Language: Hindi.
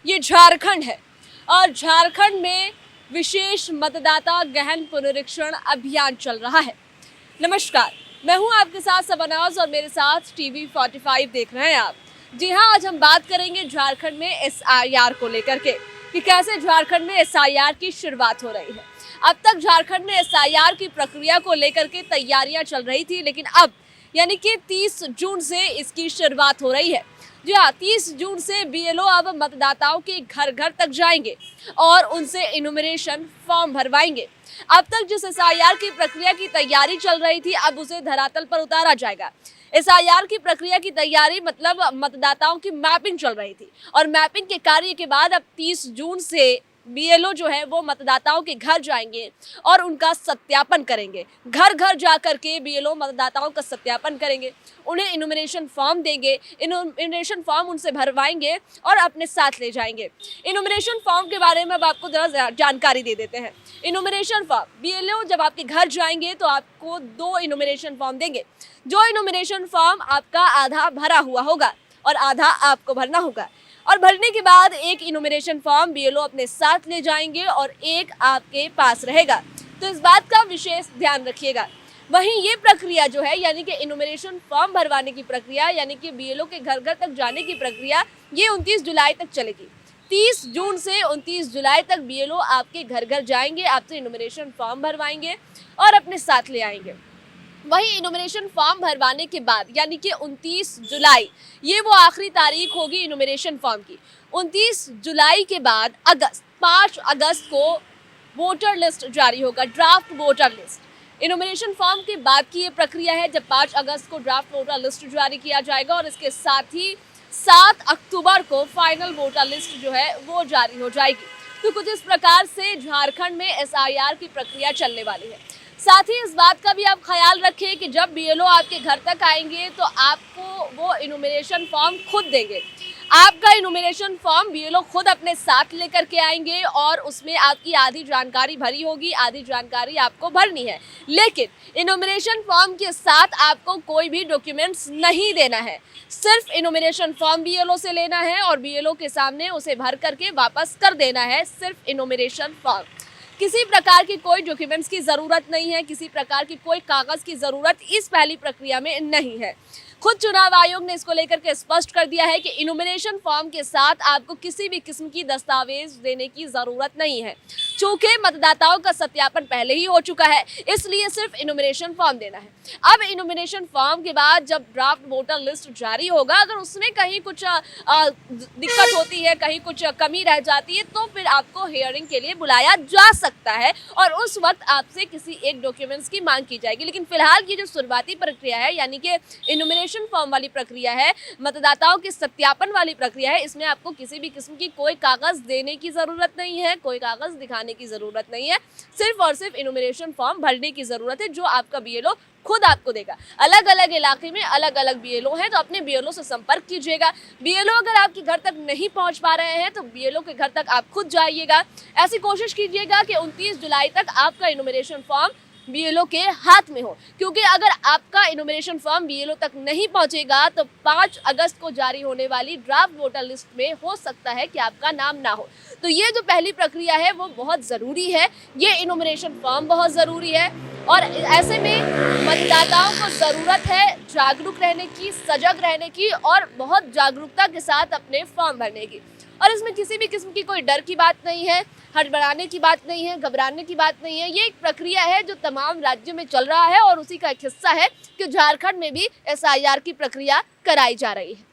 ये झारखंड है और झारखंड में विशेष मतदाता गहन पुनरीक्षण अभियान चल रहा है। नमस्कार, मैं हूं आपके साथ सबनाज और मेरे साथ टीवी 45 देख रहे हैं आप। जी हां, आज हम बात करेंगे झारखंड में एसआईआर को लेकर के कि कैसे झारखंड में एसआईआर की शुरुआत हो रही है। अब तक झारखंड में एसआईआर की प्रक्रिया को लेकर के तैयारियां चल रही थी, लेकिन अब यानी कि 30 जून से इसकी शुरुआत हो रही है। जी हाँ, 30 जून से बीएलओ अब मतदाताओं के घर घर तक जाएंगे और उनसे इनुमरेशन फॉर्म भरवाएंगे। अब तक जिस एसआईआर की प्रक्रिया की तैयारी चल रही थी, अब उसे धरातल पर उतारा जाएगा। एसआईआर की प्रक्रिया की तैयारी मतलब मतदाताओं की मैपिंग चल रही थी और मैपिंग के कार्य के बाद अब 30 जून से बीएलओ जो है वो मतदाताओं के घर जाएंगे और उनका सत्यापन करेंगे। घर घर जाकर के बीएलओ मतदाताओं का सत्यापन करेंगे, उन्हें इनुमरेशन फॉर्म देंगे, इनुमरेशन फॉर्म उनसे भरवाएंगे और अपने साथ ले जाएंगे। इनुमरेशन फॉर्म के बारे में अब आपको जरा जानकारी दे देते हैं। इनुमरेशन फॉर्म बीएलओ जब आपके घर जाएंगे तो आपको 2 इनुमरेशन फॉर्म देंगे। जो इनुमरेशन फॉर्म आपका आधा भरा हुआ होगा और आधा आपको भरना होगा, और भरने के बाद एक इनुमरेशन फॉर्म बीएलओ अपने साथ ले जाएंगे और एक आपके पास रहेगा। तो इस बात का विशेष ध्यान रखिएगा। वहीं ये प्रक्रिया जो है यानी कि इनुमरेशन फॉर्म भरवाने की प्रक्रिया यानी कि बीएलओ के घर घर तक जाने की प्रक्रिया, ये 29 जुलाई तक चलेगी। 30 जून से 29 जुलाई तक बीएलओ आपके घर घर जाएंगे, आपसे इनुमरेशन फॉर्म भरवाएंगे और अपने साथ ले आएंगे। वही इनुमरेशन फॉर्म भरवाने के बाद यानी कि 29 जुलाई ये वो आखिरी तारीख होगी इनुमरेशन फॉर्म की। 29 जुलाई के बाद 5 अगस्त को वोटर लिस्ट जारी होगा, draft voter list. Enumeration form के बाद की ये प्रक्रिया है जब 5 अगस्त को ड्राफ्ट वोटर लिस्ट जारी किया जाएगा और इसके साथ ही 7 अक्टूबर को फाइनल वोटर लिस्ट जो है वो जारी हो जाएगी। तो कुछ इस प्रकार से झारखंड में एसआईआर की प्रक्रिया चलने वाली है। साथ ही इस बात का भी आप ख्याल रखें कि जब बीएलओ आपके घर तक आएंगे तो आपको वो इनुमरेशन फॉर्म खुद देंगे। आपका इनुमरेशन फॉर्म बीएलओ खुद अपने साथ लेकर के आएंगे और उसमें आपकी आधी जानकारी भरी होगी, आधी जानकारी आपको भरनी है। लेकिन इनुमरेशन फॉर्म के साथ आपको कोई भी डॉक्यूमेंट्स नहीं देना है, सिर्फ इनुमरेशन फॉर्म बीएलओ से लेना है और बीएलओ के सामने उसे भर करके वापस कर देना है। सिर्फ इनुमरेशन फॉर्म, किसी प्रकार की कोई डॉक्यूमेंट्स की ज़रूरत नहीं है, किसी प्रकार की कोई कागज़ की ज़रूरत इस पहली प्रक्रिया में नहीं है। खुद चुनाव आयोग ने इसको लेकर के स्पष्ट कर दिया है कि इनुमरेशन फॉर्म के साथ आपको किसी भी किस्म की दस्तावेज देने की ज़रूरत नहीं है। चूँकि मतदाताओं का सत्यापन पहले ही हो चुका है, इसलिए सिर्फ इनुमरेशन फॉर्म देना है। अब इनुमरेशन फॉर्म के बाद जब ड्राफ्ट वोटर लिस्ट जारी होगा, अगर उसमें कहीं कुछ दिक्कत होती है, कहीं कुछ कमी रह जाती है, तो फिर आपको हियरिंग के लिए बुलाया जा सकता है और उस वक्त आपसे किसी एक डॉक्यूमेंट्स की मांग की जाएगी। लेकिन फिलहाल की जो शुरुआती प्रक्रिया है यानी कि इनुमरेशन फॉर्म वाली प्रक्रिया है, मतदाताओं के सत्यापन वाली प्रक्रिया है, इसमें आपको किसी भी किस्म की कोई कागज देने की जरूरत नहीं है, कोई कागज दिखाने की जरूरत नहीं है। सिर्फ और सिर्फ इनुमरेशन फॉर्म भरने की जरूरत है, जो आपका बीएलओ खुद आपको देगा। अलग अलग इलाके में अलग अलग बीएलओ हैं, तो अपने बीएलओ से संपर्क कीजिएगा। बीएलओ अगर आपके घर तक नहीं पहुंच पा रहे हैं तो बीएलओ के घर तक आप खुद जाइएगा। ऐसी कोशिश कीजिएगा कि 29 जुलाई तक आपका इनुमरेशन फॉर्म बीएलओ के हाथ में हो, क्योंकि अगर आपका इनुमरेशन फॉर्म बीएलओ तक नहीं पहुंचेगा तो 5 अगस्त को जारी होने वाली ड्राफ्ट वोटर लिस्ट में हो सकता है कि आपका नाम ना हो। तो ये जो पहली प्रक्रिया है वो बहुत ज़रूरी है, ये इनुमरेशन फॉर्म बहुत ज़रूरी है और ऐसे में मतदाताओं को ज़रूरत है जागरूक रहने की, सजग रहने की और बहुत जागरूकता के साथ अपने फॉर्म भरने की। और इसमें किसी भी किस्म की कोई डर की बात नहीं है, हड़बड़ाने की बात नहीं है, घबराने की बात नहीं है। ये एक प्रक्रिया है जो तमाम राज्यों में चल रहा है और उसी का एक हिस्सा है कि झारखंड में भी एसआईआर की प्रक्रिया कराई जा रही है।